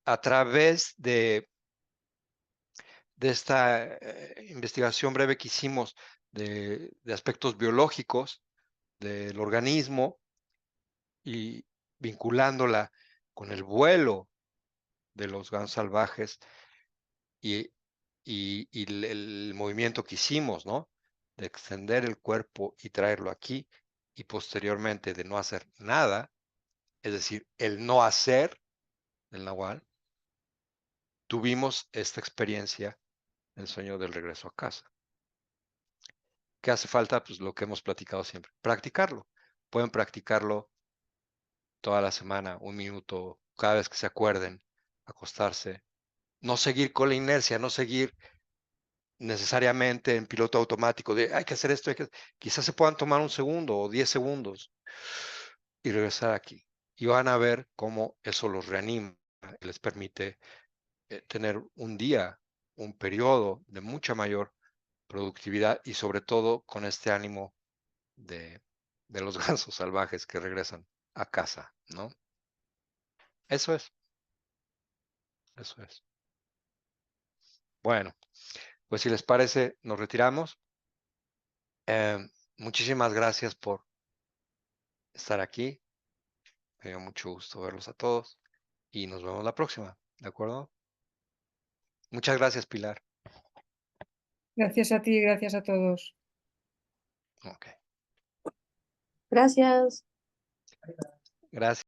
S1: a través de esta investigación breve que hicimos de aspectos biológicos del organismo y vinculándola con el vuelo de los gansos salvajes y, y el movimiento que hicimos, ¿no? De extender el cuerpo y traerlo aquí y posteriormente de no hacer nada, es decir, el no hacer del nahual, tuvimos esta experiencia, el sueño del regreso a casa. ¿Qué hace falta? Pues lo que hemos platicado siempre, practicarlo. Pueden practicarlo toda la semana, un minuto, cada vez que se acuerden, acostarse. No seguir con la inercia, no seguir necesariamente en piloto automático de hay que hacer esto, quizás se puedan tomar un segundo o 10 segundos y regresar aquí. Y van a ver cómo eso los reanima y les permite tener un día un periodo de mucha mayor productividad y sobre todo con este ánimo de los gansos salvajes que regresan a casa, ¿no? Eso es. Eso es. Bueno, pues si les parece, nos retiramos. Muchísimas gracias por estar aquí. Me dio mucho gusto verlos a todos y nos vemos la próxima, ¿de acuerdo? Muchas gracias, Pilar.
S5: Gracias a ti, gracias a todos.
S1: Ok.
S3: Gracias.
S1: Gracias.